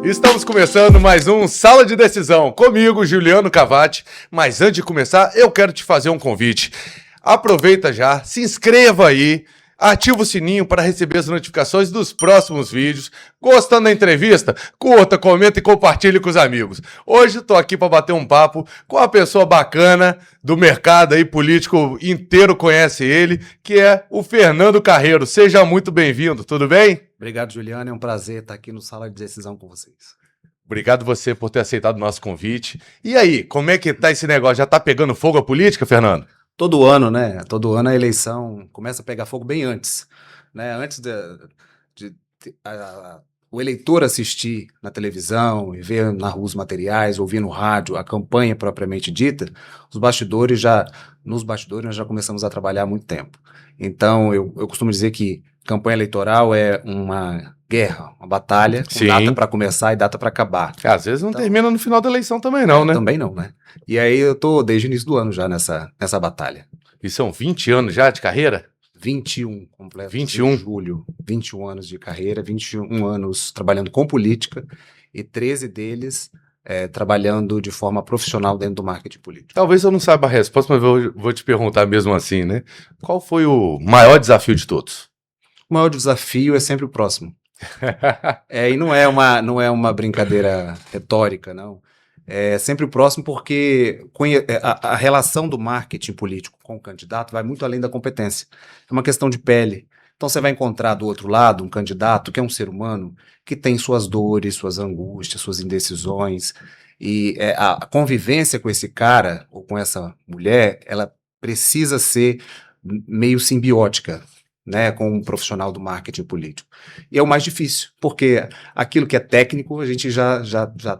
Estamos começando mais um Sala de Decisão, comigo, Juliano Cavati. Mas antes de começar, eu quero te fazer um convite. Aproveita já, se inscreva aí, ativa o sininho para receber as notificações dos próximos vídeos. Gostando da entrevista? Curta, comenta e compartilhe com os amigos. Hoje estou aqui para bater um papo com uma pessoa bacana do mercado aí, político inteiro conhece ele, que é o Fernando Carreiro. Seja muito bem-vindo, tudo bem? Obrigado, Juliano. É um prazer estar aqui no Sala de Decisão com vocês. Obrigado você por ter aceitado o nosso convite. E aí, como é que tá esse negócio? Já tá pegando fogo a política, Fernando? Todo ano, né? Todo ano a eleição começa a pegar fogo bem antes, né? Antes o eleitor assistir na televisão e ver na rua os materiais, ouvir no rádio a campanha propriamente dita, nos bastidores nós já começamos a trabalhar há muito tempo. Então, eu costumo dizer que campanha eleitoral é uma guerra, uma batalha, com data para começar e data para acabar. Às vezes não termina no final da eleição também não, né? Também não, né? E aí eu tô desde o início do ano já nessa batalha. E são 20 anos já de carreira? 21 completos 21? em julho. 21 anos de carreira, 21 anos trabalhando com política e 13 deles trabalhando de forma profissional dentro do marketing político. Talvez eu não saiba a resposta, mas eu vou te perguntar mesmo assim, né? Qual foi o maior desafio de todos? O maior desafio é sempre o próximo. E não é uma brincadeira retórica, não. É sempre o próximo porque a relação do marketing político com o candidato vai muito além da competência. É uma questão de pele. Então você vai encontrar do outro lado um candidato que é um ser humano que tem suas dores, suas angústias, suas indecisões. E a convivência com esse cara ou com essa mulher, ela precisa ser meio simbiótica, né, com um profissional do marketing político. E é o mais difícil, porque aquilo que é técnico a gente já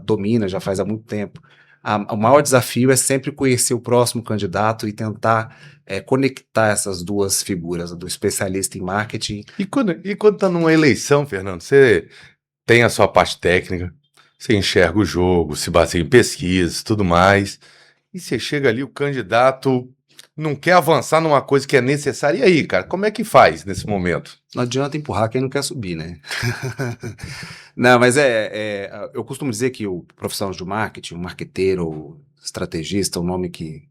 domina, já faz há muito tempo. O maior desafio é sempre conhecer o próximo candidato e tentar conectar essas duas figuras, do especialista em marketing. E quando está numa eleição, Fernando, você tem a sua parte técnica, você enxerga o jogo, se baseia em pesquisas, tudo mais, e você chega ali, o candidato não quer avançar numa coisa que é necessária. E aí, cara, como é que faz nesse momento? Não adianta empurrar quem não quer subir, né? Não, mas eu costumo dizer que o profissional de marketing, o marqueteiro, o estrategista, o nome que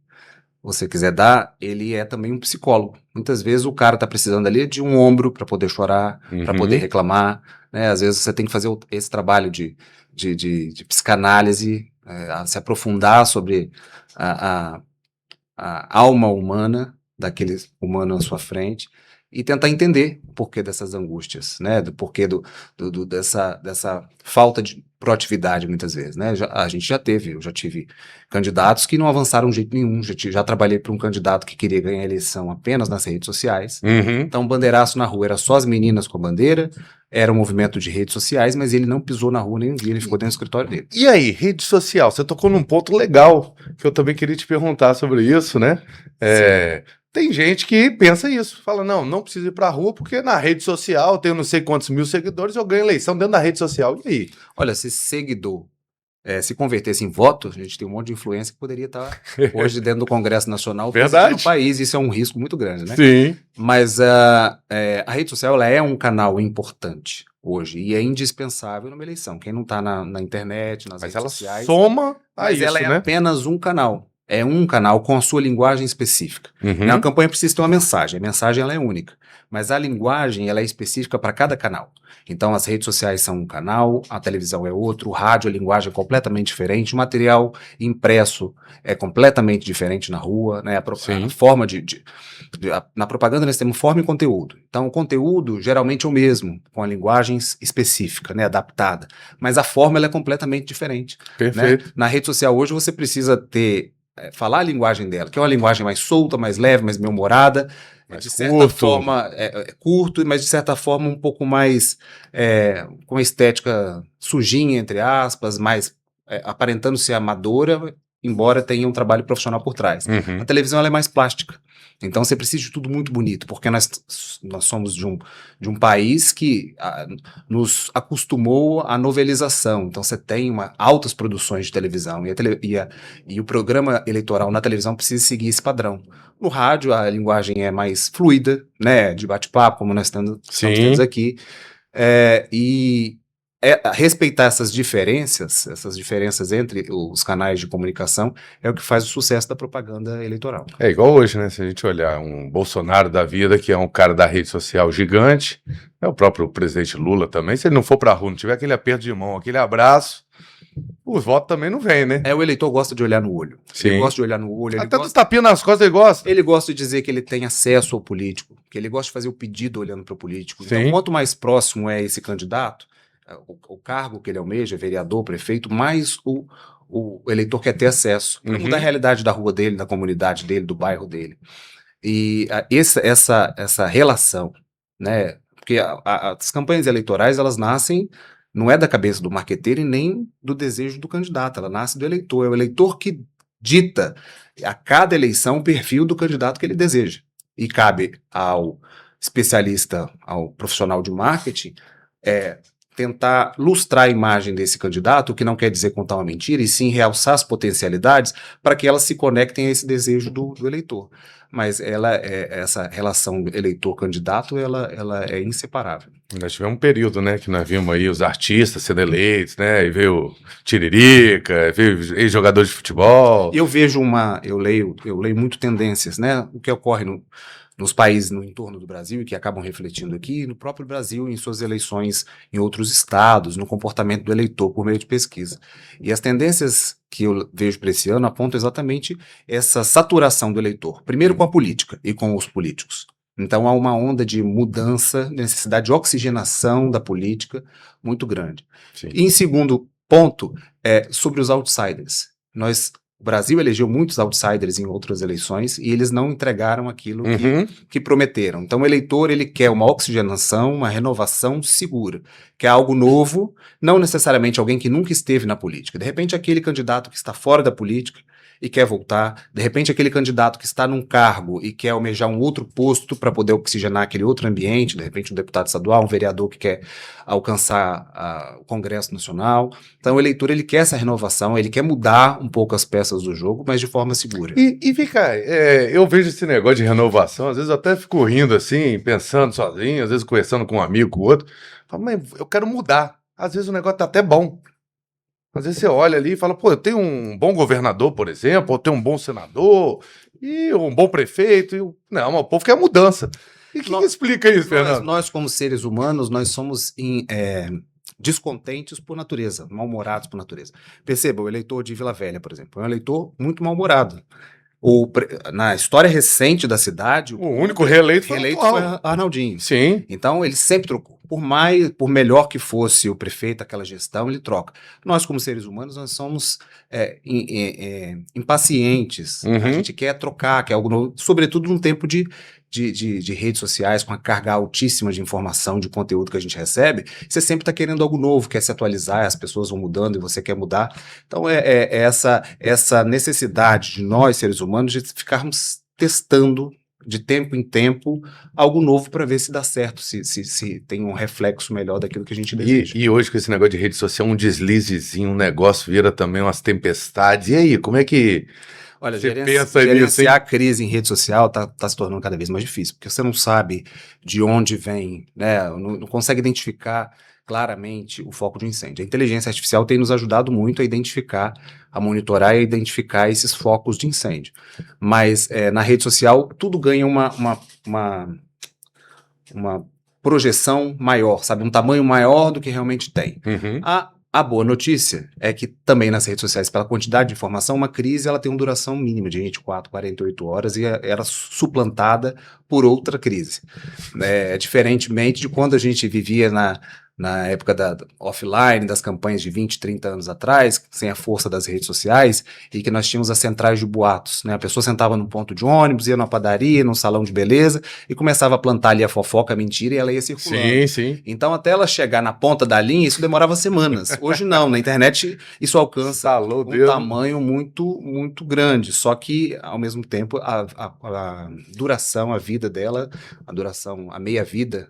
você quiser dar, ele é também um psicólogo. Muitas vezes o cara está precisando ali de um ombro para poder chorar, para poder reclamar, né? Às vezes você tem que fazer esse trabalho de psicanálise, se aprofundar sobre a alma humana, daquele humano à sua frente, e tentar entender o porquê dessas angústias, né? Do porquê dessa falta de proatividade, muitas vezes, né? Eu já tive candidatos que não avançaram de jeito nenhum, já trabalhei para um candidato que queria ganhar a eleição apenas nas redes sociais, então bandeiraço na rua, era só as meninas com a bandeira, era um movimento de redes sociais, mas ele não pisou na rua nenhum dia, ele ficou dentro do escritório dele. E aí, rede social, você tocou num ponto legal, que eu também queria te perguntar sobre isso, né? Tem gente que pensa isso, fala, não precisa ir pra rua, porque na rede social, tenho não sei quantos mil seguidores, eu ganho eleição dentro da rede social, e aí? Olha, se seguidor se convertesse em voto, a gente tem um monte de influência que poderia estar hoje dentro do Congresso Nacional, verdade, no país, isso é um risco muito grande, né? Sim. Mas a rede social, ela é um canal importante hoje, e é indispensável numa eleição. Quem não está na internet, nas redes sociais... Mas ela soma a isso, ela é né? apenas um canal. É um canal com a sua linguagem específica. A campanha precisa ter uma mensagem. A mensagem ela é única. Mas a linguagem ela é específica para cada canal. Então as redes sociais são um canal, a televisão é outro, o rádio, a linguagem é completamente diferente, o material impresso é completamente diferente na rua, né? A forma na propaganda nós temos forma e conteúdo. Então o conteúdo geralmente é o mesmo, com a linguagem específica, né? Adaptada. Mas a forma ela é completamente diferente. Perfeito. Né? Na rede social hoje você precisa falar a linguagem dela, que é uma linguagem mais solta, mais leve, mais bem-humorada, de certa forma curto, mas de certa forma um pouco mais com a estética sujinha, entre aspas, mais aparentando ser amadora, embora tenha um trabalho profissional por trás. A televisão ela é mais plástica. Então você precisa de tudo muito bonito, porque nós somos de um país que nos acostumou à novelização. Então você tem altas produções de televisão e o programa eleitoral na televisão precisa seguir esse padrão. No rádio a linguagem é mais fluida, né, de bate-papo, como nós estamos tendo aqui, respeitar essas diferenças entre os canais de comunicação é o que faz o sucesso da propaganda eleitoral. É igual hoje, né? Se a gente olhar um Bolsonaro da vida, que é um cara da rede social gigante, é o próprio presidente Lula também, se ele não for pra rua, não tiver aquele aperto de mão, aquele abraço, os votos também não vêm, né? O eleitor gosta de olhar no olho. Sim. Ele gosta de olhar no olho. Até dos tapinhas nas costas ele gosta. Ele gosta de dizer que ele tem acesso ao político, que ele gosta de fazer o pedido olhando para o político. Sim. Então, quanto mais próximo é esse candidato, o cargo que ele almeja, vereador, prefeito, mais o eleitor quer ter acesso. Para mudar a realidade da rua dele, da comunidade dele, do bairro dele. E essa relação, né? Porque as campanhas eleitorais, elas nascem, não é da cabeça do marqueteiro e nem do desejo do candidato, ela nasce do eleitor. É o eleitor que dita a cada eleição o perfil do candidato que ele deseja. E cabe ao especialista, ao profissional de marketing, tentar lustrar a imagem desse candidato, o que não quer dizer contar uma mentira, e sim realçar as potencialidades para que elas se conectem a esse desejo do eleitor. Mas essa relação eleitor-candidato, ela é inseparável. Nós tivemos um período, né, que nós vimos aí os artistas sendo eleitos, né, e veio Tiririca, veio ex-jogador de futebol. Eu leio muito tendências, né, o que ocorre nos países no entorno do Brasil e que acabam refletindo aqui, no próprio Brasil, em suas eleições em outros estados, no comportamento do eleitor por meio de pesquisa. E as tendências que eu vejo para esse ano apontam exatamente essa saturação do eleitor, primeiro com a política e com os políticos. Então há uma onda de mudança, necessidade de oxigenação da política muito grande. Sim. E em segundo ponto, sobre os outsiders. O Brasil elegeu muitos outsiders em outras eleições e eles não entregaram aquilo que prometeram. Então o eleitor ele quer uma oxigenação, uma renovação segura, quer algo novo, não necessariamente alguém que nunca esteve na política. De repente aquele candidato que está fora da política e quer voltar, de repente aquele candidato que está num cargo e quer almejar um outro posto para poder oxigenar aquele outro ambiente, de repente um deputado estadual, um vereador que quer alcançar o Congresso Nacional. Então o eleitor ele quer essa renovação, ele quer mudar um pouco as peças do jogo, mas de forma segura. E vem cá, eu vejo esse negócio de renovação, às vezes eu até fico rindo assim, pensando sozinho, às vezes conversando com um amigo, com o outro, falo, mas eu quero mudar. Às vezes o negócio tá até bom. Às vezes você olha ali e fala, pô, eu tenho um bom governador, por exemplo, ou tenho um bom senador, e um bom prefeito. Não, mas o povo quer mudança. E que explica isso, Fernando? Nós, como seres humanos, nós somos descontentes por natureza, mal-humorados por natureza. Perceba, o eleitor de Vila Velha, por exemplo, é um eleitor muito mal-humorado. Na história recente da cidade, o único reeleito foi Arnaldinho. Sim. Então ele sempre trocou. Por melhor que fosse o prefeito, aquela gestão, ele troca. Nós, como seres humanos, nós somos impacientes. A gente quer trocar, quer algo novo, sobretudo num tempo de redes sociais, com a carga altíssima de informação, de conteúdo que a gente recebe. Você sempre está querendo algo novo, quer se atualizar, as pessoas vão mudando e você quer mudar. Então essa necessidade de nós, seres humanos, de ficarmos testando de tempo em tempo algo novo para ver se dá certo, se tem um reflexo melhor daquilo que a gente deseja. E hoje com esse negócio de rede social, um deslizezinho, um negócio vira também umas tempestades. E aí, como é que... Olha, gerenciar a crise em rede social tá se tornando cada vez mais difícil, porque você não sabe de onde vem, né? Não consegue identificar claramente o foco de incêndio. A inteligência artificial tem nos ajudado muito a identificar, a monitorar e a identificar esses focos de incêndio. Mas na rede social tudo ganha uma projeção maior, sabe? Um tamanho maior do que realmente tem. A boa notícia é que também nas redes sociais, pela quantidade de informação, uma crise ela tem uma duração mínima de 24, 48 horas e era suplantada por outra crise. Diferentemente de quando a gente vivia na época offline, das campanhas de 20, 30 anos atrás, sem a força das redes sociais, e que nós tínhamos as centrais de boatos, né? A pessoa sentava num ponto de ônibus, ia numa padaria, num salão de beleza, e começava a plantar ali a fofoca, a mentira, e ela ia circulando. Sim, sim. Então, até ela chegar na ponta da linha, isso demorava semanas. Hoje não, na internet isso alcança Salou um Deus. tamanho muito, muito grande, só que, ao mesmo tempo, a duração, a vida dela, a meia-vida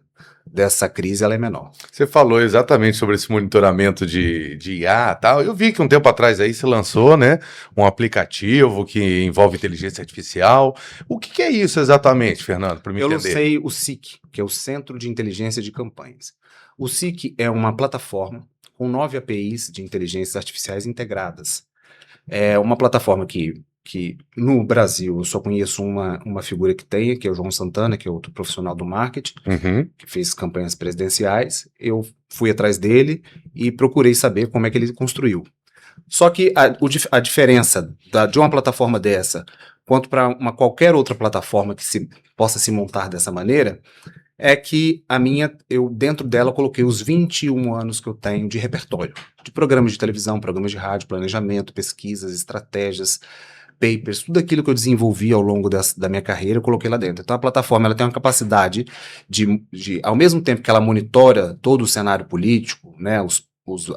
dessa crise, ela é menor. Você falou exatamente sobre esse monitoramento de IA e tal. Eu vi que um tempo atrás aí você lançou, né, um aplicativo que envolve inteligência artificial. O que é isso exatamente, Fernando, para me entender? Eu lancei o SIC, que é o Centro de Inteligência de Campanhas. O SIC é uma plataforma com 9 APIs de inteligências artificiais integradas. É uma plataforma que no Brasil eu só conheço uma figura que tem, que é o João Santana, que é outro profissional do marketing, que fez campanhas presidenciais. Eu fui atrás dele e procurei saber como é que ele construiu. Só que a diferença de uma plataforma dessa quanto para qualquer outra plataforma que possa se montar dessa maneira, é que eu dentro dela coloquei os 21 anos que eu tenho de repertório, de programas de televisão, programas de rádio, planejamento, pesquisas, estratégias, papers, tudo aquilo que eu desenvolvi ao longo da minha carreira, eu coloquei lá dentro. Então a plataforma ela tem uma capacidade de, ao mesmo tempo que ela monitora todo o cenário político, né,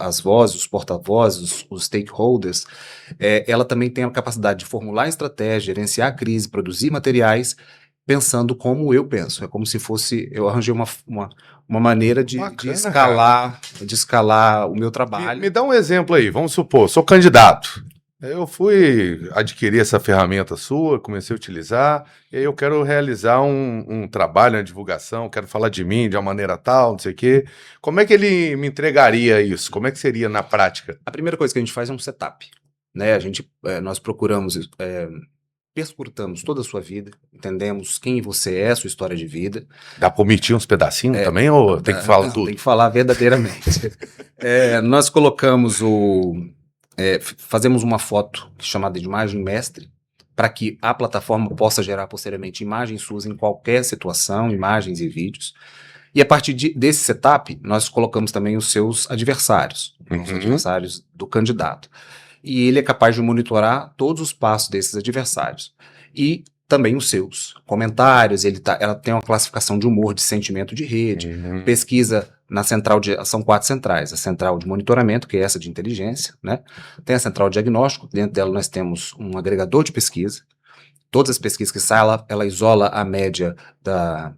as vozes, os porta-vozes, os stakeholders, ela também tem a capacidade de formular estratégia, gerenciar a crise, produzir materiais, pensando como eu penso. É como se fosse, eu arranjei uma maneira de escalar o meu trabalho. Me dá um exemplo aí, vamos supor, sou candidato. Eu fui adquirir essa ferramenta sua, comecei a utilizar, e aí eu quero realizar um trabalho, uma divulgação, quero falar de mim de uma maneira tal, não sei o quê. Como é que ele me entregaria isso? Como é que seria na prática? A primeira coisa que a gente faz é um setup, né? Nós procuramos, perscrutamos toda a sua vida, entendemos quem você é, sua história de vida. Dá para omitir uns pedacinhos também, ou tem que falar tudo? Tem que falar verdadeiramente. Nós colocamos fazemos uma foto chamada de imagem mestre, para que a plataforma possa gerar posteriormente imagens suas em qualquer situação, imagens e vídeos. E a partir desse setup, nós colocamos também os seus adversários, os adversários do candidato. E ele é capaz de monitorar todos os passos desses adversários. E também os seus comentários, ela tem uma classificação de humor, de sentimento de rede, pesquisa na central são 4 centrais, a central de monitoramento, que é essa de inteligência, né? Tem a central de diagnóstico, dentro dela nós temos um agregador de pesquisa, todas as pesquisas que saem, ela isola a média da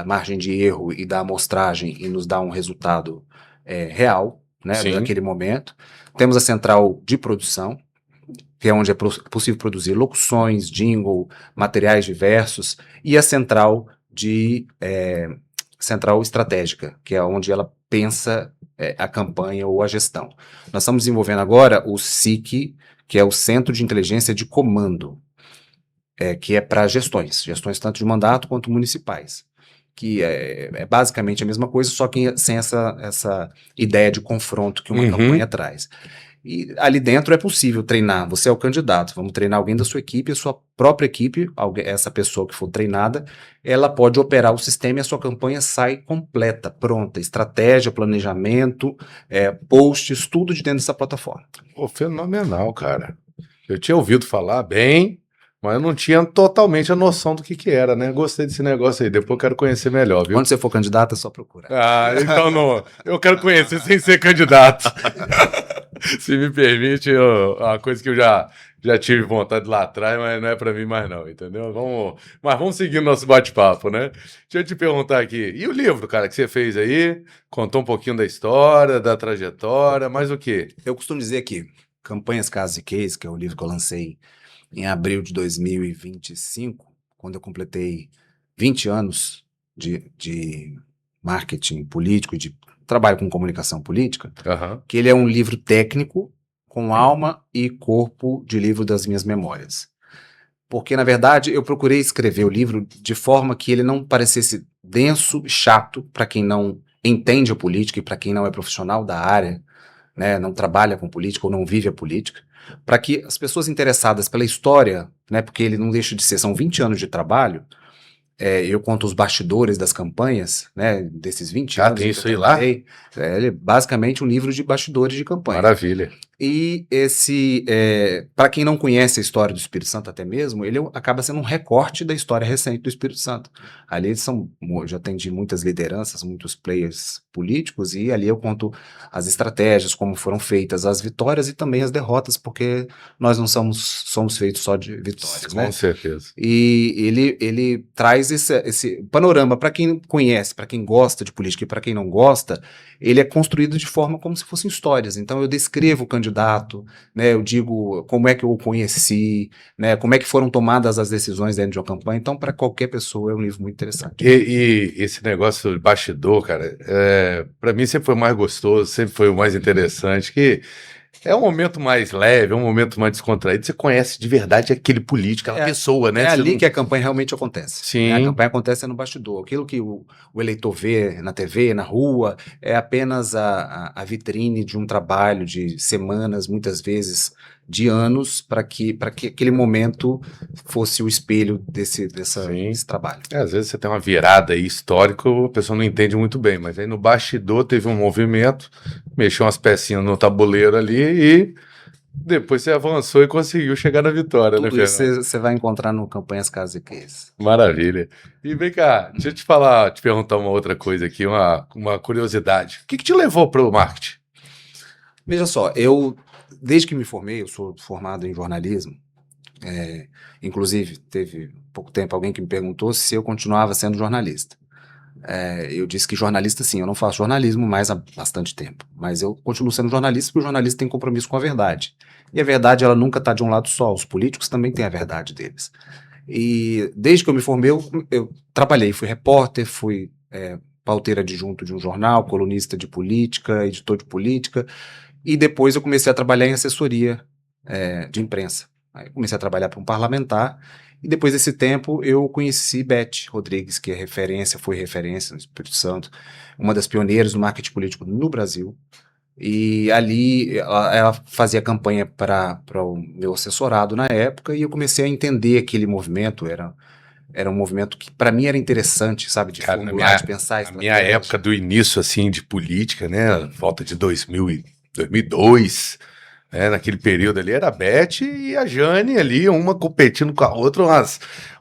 margem de erro e da amostragem e nos dá um resultado real, né, daquele momento. Temos a central de produção, que é onde é possível produzir locuções, jingle, materiais diversos, e a central central estratégica, que é onde ela pensa a campanha ou a gestão. Nós estamos desenvolvendo agora o SIC, que é o Centro de Inteligência de Comando, que é para gestões tanto de mandato quanto municipais, que é basicamente a mesma coisa, só que sem essa ideia de confronto que uma campanha traz. E ali dentro é possível treinar, você é o candidato, vamos treinar alguém da sua equipe, a sua própria equipe, essa pessoa que for treinada, ela pode operar o sistema e a sua campanha sai completa, pronta, estratégia, planejamento, posts, tudo de dentro dessa plataforma. Pô, fenomenal, cara. Eu tinha ouvido falar bem, mas eu não tinha totalmente a noção do que era, né? Gostei desse negócio aí, depois eu quero conhecer melhor, viu? Quando você for candidato, é só procurar. Ah, então não. Eu quero conhecer sem ser candidato. Se me permite, uma coisa que eu já tive vontade lá atrás, mas não é pra mim mais não, entendeu? Mas vamos seguir nosso bate-papo, né? Deixa eu te perguntar aqui, e o livro, cara, que você fez aí? Contou um pouquinho da história, da trajetória, mas o quê? Eu costumo dizer que Campanhas, Casos e Case, que é o livro que eu lancei em abril de 2025, quando eu completei 20 anos de marketing político e de trabalho com comunicação política, que ele é um livro técnico com alma e corpo de livro das minhas memórias. Porque, na verdade, eu procurei escrever o livro de forma que ele não parecesse denso, chato, para quem não entende a política e para quem não é profissional da área, né, não trabalha com política ou não vive a política, para que as pessoas interessadas pela história, né, porque ele não deixa de ser, são 20 anos de trabalho, eu conto os bastidores das campanhas, né, desses 20 anos. Tem isso aí lá? Ele é basicamente um livro de bastidores de campanha. Maravilha. E para quem não conhece a história do Espírito Santo até mesmo, ele acaba sendo um recorte da história recente do Espírito Santo. Ali eu já atendi muitas lideranças, muitos players políticos, e ali eu conto as estratégias, como foram feitas as vitórias e também as derrotas, porque nós não somos feitos só de vitórias, né? Com certeza. E ele traz esse panorama para quem conhece, para quem gosta de política e para quem não gosta. Ele é construído de forma como se fossem histórias. Então eu descrevo o candidato, né, eu digo como é que eu o conheci, né, como é que foram tomadas as decisões dentro de uma campanha. Então, para qualquer pessoa, é um livro muito interessante. E esse negócio de bastidor, cara, para mim sempre foi o mais gostoso, sempre foi o mais interessante, que é um momento mais leve, é um momento mais descontraído. Você conhece de verdade aquele político, aquela pessoa, né? É Você ali não... que a campanha realmente acontece. Sim. Né? A campanha acontece no bastidor. Aquilo que o eleitor vê na TV, na rua, é apenas a vitrine de um trabalho de semanas, muitas vezes de anos, para que aquele momento fosse o espelho desse trabalho. Às vezes você tem uma virada aí histórica, a pessoa não entende muito bem, mas aí no bastidor teve um movimento, mexeu umas pecinhas no tabuleiro ali e depois você avançou e conseguiu chegar na vitória, Tudo né, isso Fernando? você vai encontrar no Campanhas Casos e Case. Maravilha. E vem cá, deixa eu te perguntar uma outra coisa aqui, uma curiosidade. O que te levou para o marketing? Veja só, desde que me formei, eu sou formado em jornalismo. Inclusive, teve pouco tempo alguém que me perguntou se eu continuava sendo jornalista. Eu disse que jornalista, sim, eu não faço jornalismo mais há bastante tempo, mas eu continuo sendo jornalista porque o jornalista tem compromisso com a verdade. E a verdade, ela nunca está de um lado só, os políticos também têm a verdade deles. E desde que eu me formei, eu trabalhei, fui repórter, fui pauteiro adjunto de um jornal, colunista de política, editor de política, e depois eu comecei a trabalhar em assessoria de imprensa. Aí eu comecei a trabalhar para um parlamentar, e depois desse tempo eu conheci Beth Rodrigues, que foi referência no Espírito Santo, uma das pioneiras do marketing político no Brasil. E ali ela fazia campanha para o meu assessorado na época, e eu comecei a entender aquele movimento. Era um movimento que para mim era interessante, sabe, de formular, de pensar. Na minha época do início assim de política, né, volta de 2002, né, naquele período ali era a Beth e a Jane ali, uma competindo com a outra,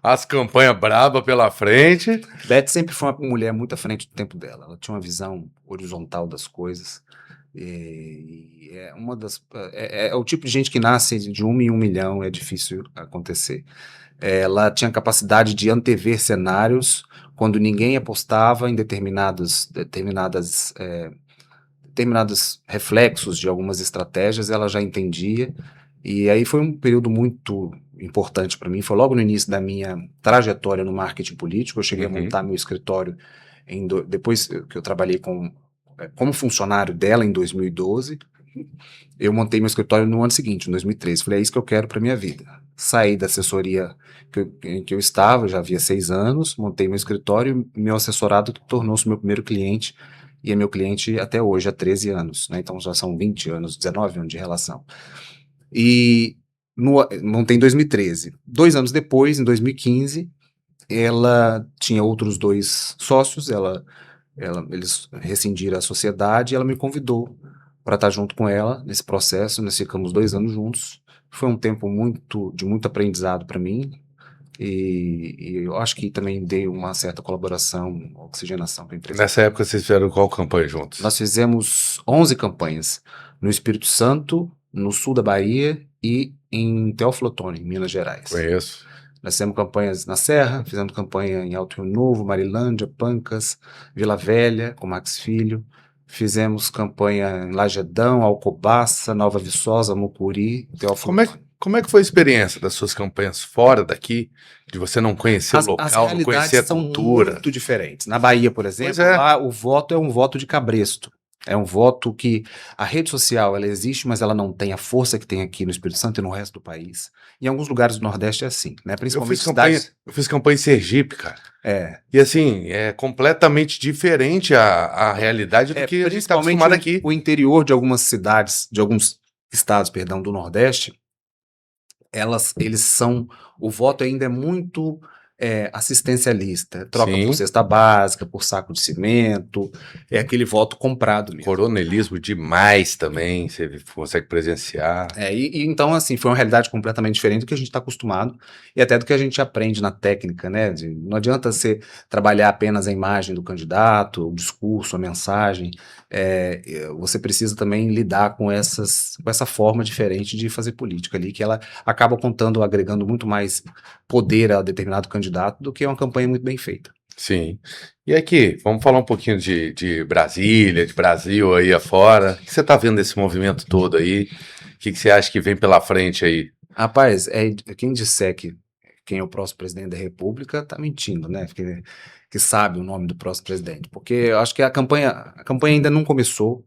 as campanhas brabas pela frente. Beth sempre foi uma mulher muito à frente do tempo dela. Ela tinha uma visão horizontal das coisas. E é o tipo de gente que nasce de 1 em 1 milhão, é difícil acontecer. Ela tinha capacidade de antever cenários quando ninguém apostava em determinados reflexos de algumas estratégias, ela já entendia. E aí foi um período muito importante para mim. Foi logo no início da minha trajetória no marketing político. Eu cheguei a montar meu escritório depois que eu trabalhei como funcionário dela em 2012. Eu montei meu escritório no ano seguinte, em 2013. Falei, é isso que eu quero para minha vida. Saí da assessoria em que eu estava, já havia 6 anos, montei meu escritório e meu assessorado tornou-se meu primeiro cliente, e é meu cliente até hoje, há 13 anos, né? Então já são 20 anos, 19 anos de relação. E montei em 2013. 2 anos depois, em 2015, ela tinha outros 2 sócios, eles rescindiram a sociedade, e ela me convidou para estar junto com ela nesse processo. Nós ficamos 2 anos juntos. Foi um tempo de muito aprendizado para mim, e eu acho que também dei uma certa colaboração, oxigenação para a empresa. Nessa época vocês fizeram qual campanha juntos? Nós fizemos 11 campanhas no Espírito Santo, no sul da Bahia e em Teófilo Otoni, em Minas Gerais. Conheço. Nós fizemos campanhas na Serra, fizemos campanha em Alto Rio Novo, Marilândia, Pancas, Vila Velha, com Max Filho. Fizemos campanha em Lajedão, Alcobaça, Nova Viçosa, Mucuri, Teófilo Otoni. Como é que foi a experiência das suas campanhas fora daqui, de você não conhecer o local, não conhecer a cultura? São muito diferentes. Na Bahia, por exemplo, lá o voto é um voto de cabresto. É um voto que a rede social, ela existe, mas ela não tem a força que tem aqui no Espírito Santo e no resto do país. Em alguns lugares do Nordeste é assim, né? Principalmente eu fiz campanha em Sergipe, cara. E assim, é completamente diferente a realidade do que a gente está acostumado aqui. O interior de algumas cidades, de alguns estados, perdão, do Nordeste, o voto ainda é muito assistencialista, troca Sim. por cesta básica, por saco de cimento, é aquele voto comprado mesmo. Coronelismo demais também, você consegue presenciar. Então, assim, foi uma realidade completamente diferente do que a gente está acostumado e até do que a gente aprende na técnica, né? Não adianta você trabalhar apenas a imagem do candidato, o discurso, a mensagem. Você precisa também lidar com essa forma diferente de fazer política ali, que ela acaba contando, agregando muito mais poder a determinado candidato do que uma campanha muito bem feita. Sim. E aqui, vamos falar um pouquinho de Brasília, de Brasil aí afora. O que você está vendo desse movimento todo aí? O que você acha que vem pela frente aí? Rapaz, quem disser que quem é o próximo presidente da República está mentindo, né? Que sabe o nome do próximo presidente. Porque eu acho que a campanha ainda não começou,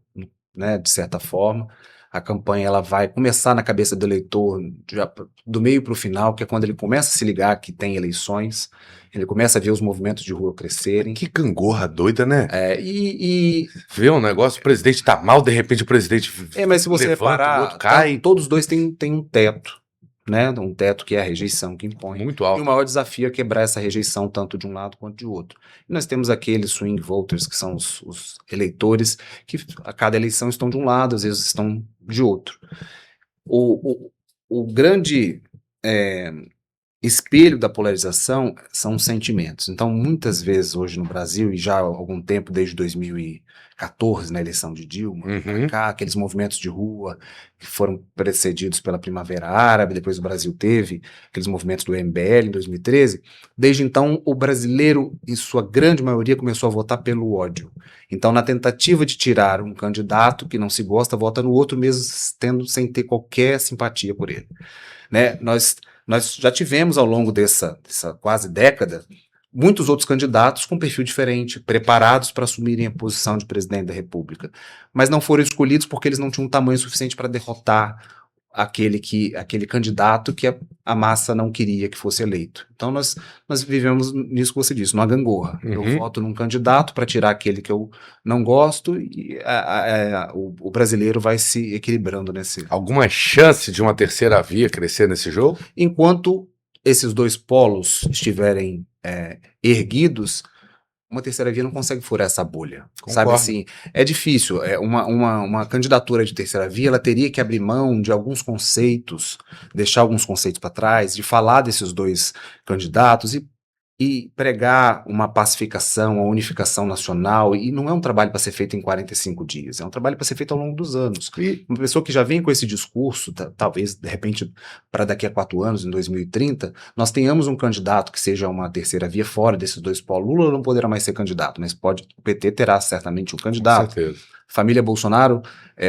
né? De certa forma. A campanha ela vai começar na cabeça do eleitor já do meio para o final, que é quando ele começa a se ligar que tem eleições, ele começa a ver os movimentos de rua crescerem. Que gangorra doida, né? Vê um negócio, o presidente tá mal, de repente o presidente mas se você levanta, reparar, o outro cai. todos os dois têm um teto, né? Um teto que é a rejeição que impõe. Muito alto. E o maior desafio é quebrar essa rejeição tanto de um lado quanto de outro. E nós temos aqueles swing voters, que são os eleitores que a cada eleição estão de um lado, às vezes estão de outro. O grande espelho da polarização são os sentimentos. Então, muitas vezes hoje no Brasil, e já há algum tempo, desde 2014, na eleição de Dilma, pra cá, aqueles movimentos de rua que foram precedidos pela Primavera Árabe, depois o Brasil teve aqueles movimentos do MBL em 2013. Desde então, o brasileiro, em sua grande maioria, começou a votar pelo ódio. Então, na tentativa de tirar um candidato que não se gosta, vota no outro mesmo sem ter qualquer simpatia por ele. Né? Nós já tivemos ao longo dessa quase década muitos outros candidatos com perfil diferente, preparados para assumirem a posição de presidente da República, mas não foram escolhidos porque eles não tinham um tamanho suficiente para derrotar aquele candidato que a massa não queria que fosse eleito. Então nós vivemos nisso que você disse, numa gangorra. Eu voto num candidato para tirar aquele que eu não gosto e o brasileiro vai se equilibrando nesse... Alguma chance de uma terceira via crescer nesse jogo? Enquanto esses dois polos estiverem erguidos, uma terceira via não consegue furar essa bolha. Concordo. Sabe assim, é difícil. Uma candidatura de terceira via, ela teria que abrir mão de alguns conceitos, deixar alguns conceitos para trás, de falar desses dois candidatos e pregar uma pacificação, uma unificação nacional, e não é um trabalho para ser feito em 45 dias, é um trabalho para ser feito ao longo dos anos. E uma pessoa que já vem com esse discurso, talvez, de repente, para daqui a 4 anos, em 2030, nós tenhamos um candidato que seja uma terceira via fora desses dois polos. Lula não poderá mais ser candidato, mas o PT terá certamente um candidato. Com certeza. Família Bolsonaro,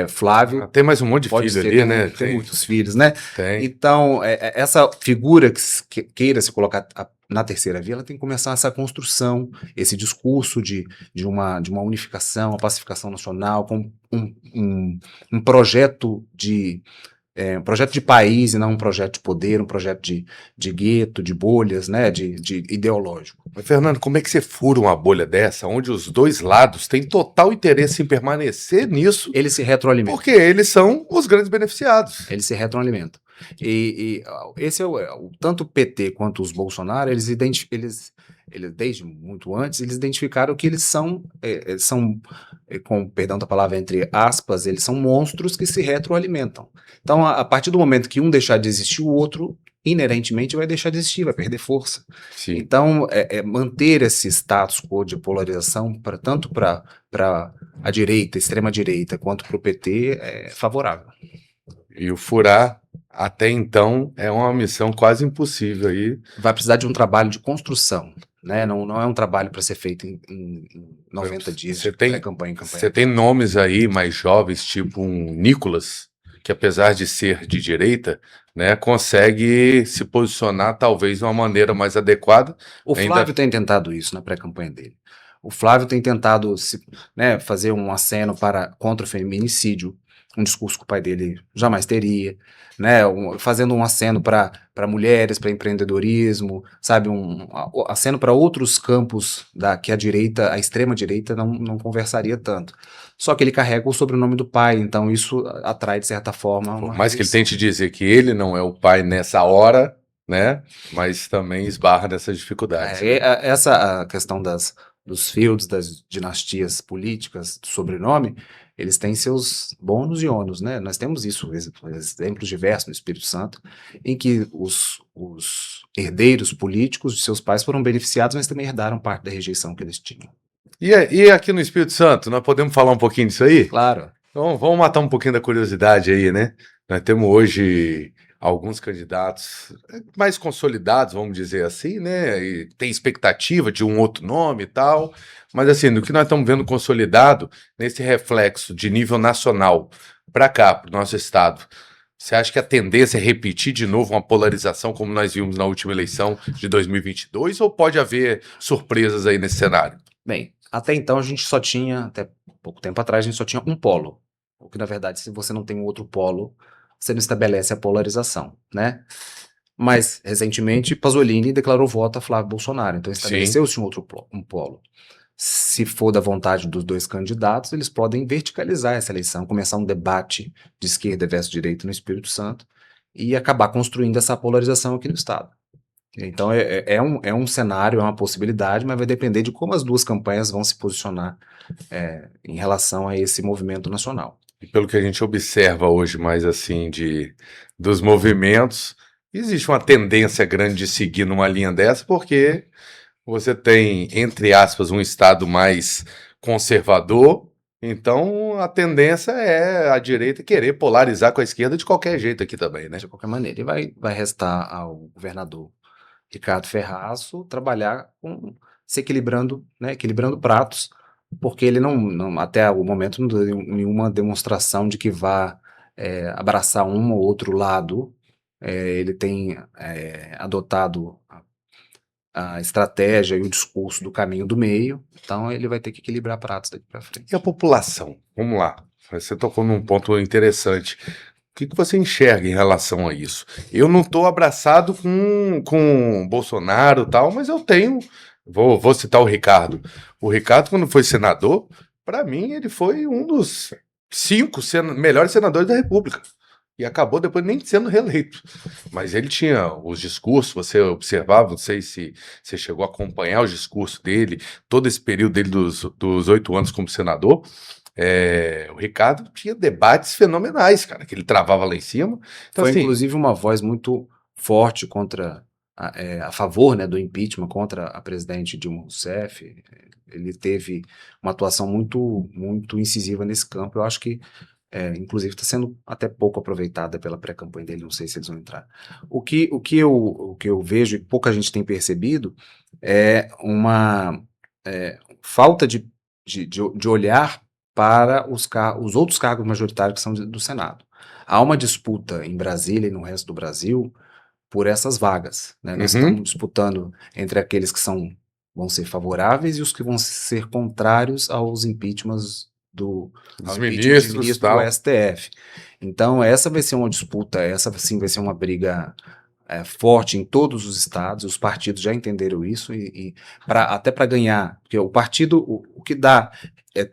Flávio... Tem mais um monte de filhos ali, né? Tem muitos filhos, né? Tem. Então, essa figura que queira se colocar na terceira via, ela tem que começar essa construção, esse discurso de uma unificação, uma pacificação nacional, com um projeto de país e não um projeto de poder, um projeto de gueto, de bolhas, né, de ideológico. Mas, Fernando, como é que você fura uma bolha dessa, onde os dois lados têm total interesse em permanecer nisso? Eles se retroalimentam. Porque eles são os grandes beneficiados. Eles se retroalimentam. Esse tanto o PT quanto os Bolsonaro, eles desde muito antes, eles identificaram que eles são, com perdão da palavra, entre aspas, eles são monstros que se retroalimentam. Então, a partir do momento que um deixar de existir, o outro inerentemente vai deixar de existir, vai perder força. Sim. Então, manter esse status quo de polarização, tanto para a direita, extrema-direita, quanto para o PT, é favorável. E o furar, até então, é uma missão quase impossível aí. Vai precisar de um trabalho de construção, né? Não é um trabalho para ser feito em 90 dias de campanha em campanha. Você tem nomes aí mais jovens, tipo um Nicolas, que apesar de ser de direita, né, consegue se posicionar talvez de uma maneira mais adequada. O Flávio tem tentado isso na pré-campanha dele. O Flávio tem tentado fazer um aceno contra o feminicídio, um discurso que o pai dele jamais teria, né, fazendo um aceno para mulheres, para empreendedorismo, sabe, um aceno para outros campos que a extrema-direita não conversaria tanto. Só que ele carrega o sobrenome do pai, então isso atrai, de certa forma, Por mais que ele tente dizer que ele não é o pai nessa hora, né? Mas também esbarra nessas dificuldades. Essa a questão dos feudos, das dinastias políticas, do sobrenome, eles têm seus bônus e ônus, né? Nós temos isso, exemplos diversos no Espírito Santo, em que os herdeiros políticos de seus pais foram beneficiados, mas também herdaram parte da rejeição que eles tinham. E aqui no Espírito Santo, nós podemos falar um pouquinho disso aí? Claro. Então, vamos matar um pouquinho da curiosidade aí, né? Nós temos hoje alguns candidatos mais consolidados, vamos dizer assim, né? E tem expectativa de um outro nome e tal. Mas assim, do que nós estamos vendo consolidado, nesse reflexo de nível nacional para cá, para o nosso estado, você acha que a tendência é repetir de novo uma polarização como nós vimos na última eleição de 2022 ou pode haver surpresas aí nesse cenário? Bem, até então a gente só tinha, até pouco tempo atrás, a gente só tinha um polo. O que, na verdade, se você não tem um outro polo, você não estabelece a polarização, né? Mas, recentemente, Pasolini declarou voto a Flávio Bolsonaro, então estabeleceu-se um polo. Se for da vontade dos dois candidatos, eles podem verticalizar essa eleição, começar um debate de esquerda versus direita no Espírito Santo e acabar construindo essa polarização aqui no Estado. Então é um cenário, é uma possibilidade, mas vai depender de como as duas campanhas vão se posicionar em relação a esse movimento nacional. E pelo que a gente observa hoje mais assim dos movimentos, existe uma tendência grande de seguir numa linha dessa, porque você tem, entre aspas, um estado mais conservador, então a tendência é a direita querer polarizar com a esquerda de qualquer jeito aqui também, né? De qualquer maneira, e vai restar ao governador Ricardo Ferraço trabalhar se equilibrando, né, equilibrando pratos, porque ele não até o momento não deu nenhuma demonstração de que vá abraçar um ou outro lado. Ele tem adotado a estratégia e o discurso do caminho do meio, então ele vai ter que equilibrar pratos daqui para frente. E a população? Vamos lá. Você tocou num ponto interessante. O que você enxerga em relação a isso? Eu não estou abraçado com Bolsonaro e tal, mas eu tenho. Vou citar o Ricardo. O Ricardo, quando foi senador, para mim, ele foi um dos 5 melhores senadores da República. E acabou depois nem sendo reeleito. Mas ele tinha os discursos, você observava, não sei se você chegou a acompanhar os discursos dele, todo esse período dele dos 8 anos como senador. O Ricardo tinha debates fenomenais, cara, que ele travava lá em cima. Então, foi assim, inclusive uma voz muito forte contra a favor, né, do impeachment contra a presidente Dilma Rousseff. Ele teve uma atuação muito, muito incisiva nesse campo. Eu acho que, inclusive, está sendo até pouco aproveitada pela pré-campanha dele. Não sei se eles vão entrar. O que eu vejo e pouca gente tem percebido é uma falta de olhar para os outros cargos majoritários que são do Senado. Há uma disputa em Brasília e no resto do Brasil por essas vagas, né? Nós estamos disputando entre aqueles que vão ser favoráveis e os que vão ser contrários aos impeachments dos ministros do STF. Então essa vai ser uma disputa, essa sim vai ser uma briga forte em todos os estados. Os partidos já entenderam isso até para ganhar, porque o partido, o que dá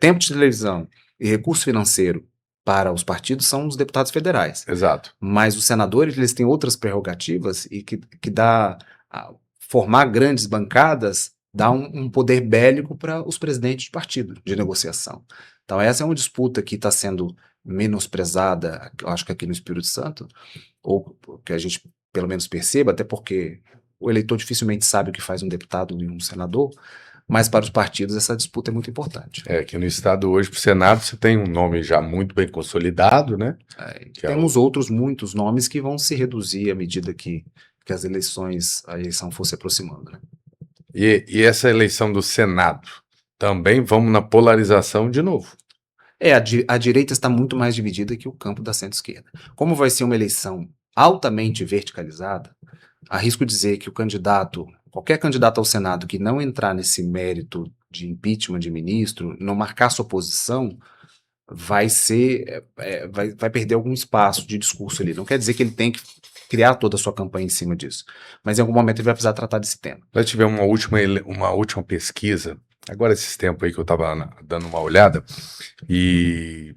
tempo de televisão e recurso financeiro para os partidos são os deputados federais. Exato. Mas os senadores, eles têm outras prerrogativas e que dá formar grandes bancadas dá um poder bélico para os presidentes de partido de negociação. Então essa é uma disputa que está sendo menosprezada, eu acho que aqui no Espírito Santo, ou que a gente pelo menos perceba, até porque o eleitor dificilmente sabe o que faz um deputado e um senador, mas para os partidos essa disputa é muito importante. Aqui no estado hoje, para o Senado, você tem um nome já muito bem consolidado, né? Temos outros muitos nomes que vão se reduzir à medida que a eleição for se aproximando, né? E essa eleição do Senado, também vamos na polarização de novo. A direita está muito mais dividida que o campo da centro-esquerda. Como vai ser uma eleição altamente verticalizada, arrisco dizer que qualquer candidato ao Senado que não entrar nesse mérito de impeachment de ministro, não marcar sua posição, vai perder algum espaço de discurso ali. Não quer dizer que ele tem que criar toda a sua campanha em cima disso, mas em algum momento ele vai precisar tratar desse tema. Nós tivemos uma última pesquisa, agora esses tempos aí que eu estava dando uma olhada, e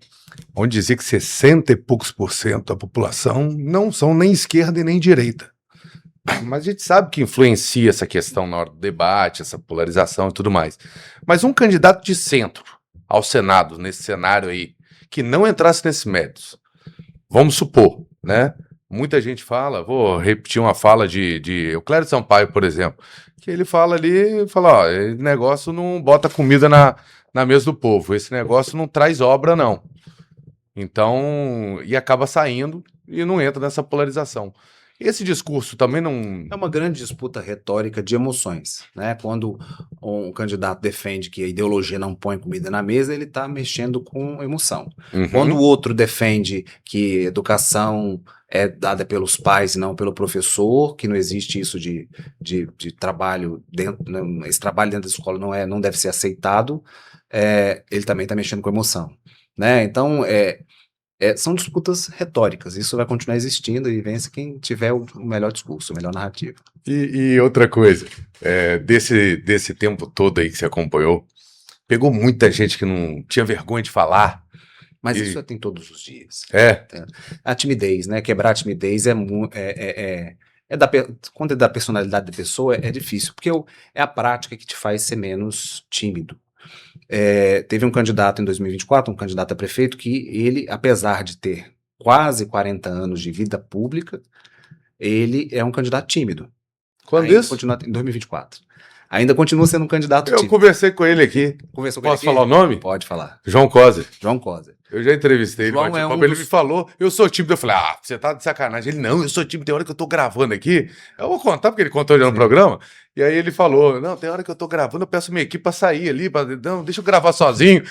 onde dizia que 60 e poucos % da população não são nem esquerda e nem direita. Mas a gente sabe que influencia essa questão na hora do debate, essa polarização e tudo mais. Mas um candidato de centro ao Senado, nesse cenário aí, que não entrasse nesses méritos, vamos supor, né? Muita gente fala, vou repetir uma fala de Euclério Sampaio, por exemplo, que ele fala ali, fala, ó, esse negócio não bota comida na mesa do povo, esse negócio não traz obra, não. Então, e acaba saindo e não entra nessa polarização. Esse discurso também não... É uma grande disputa retórica de emoções, né? Quando um candidato defende que a ideologia não põe comida na mesa, ele está mexendo com emoção. Uhum. Quando o outro defende que educação é dada pelos pais e não pelo professor, que não existe isso de trabalho dentro, esse trabalho dentro da escola não deve ser aceitado, ele também está mexendo com emoção, né? Então, são disputas retóricas, isso vai continuar existindo e vence quem tiver o melhor discurso, a melhor narrativa. E outra coisa, desse tempo todo aí que você acompanhou, pegou muita gente que não tinha vergonha de falar. Mas isso tem todos os dias. É. A timidez, né? Quebrar a timidez quando é da personalidade da pessoa é difícil, porque é a prática que te faz ser menos tímido. Teve um candidato em 2024, um candidato a prefeito, que ele, apesar de ter quase 40 anos de vida pública, ele é um candidato tímido. Quando isso? Continua, em 2024. Ainda continua sendo um candidato tímido. Eu conversei com ele aqui. Posso falar o nome? Pode falar. João Coser. João Coser. Eu já entrevistei ele, ele me falou, eu sou tímido. Eu falei, você tá de sacanagem. Ele, não, eu sou tímido, tem hora que eu tô gravando aqui. Eu vou contar, porque ele contou já no programa. E aí ele falou, não, tem hora que eu tô gravando, eu peço minha equipe pra sair ali, não, deixa eu gravar sozinho.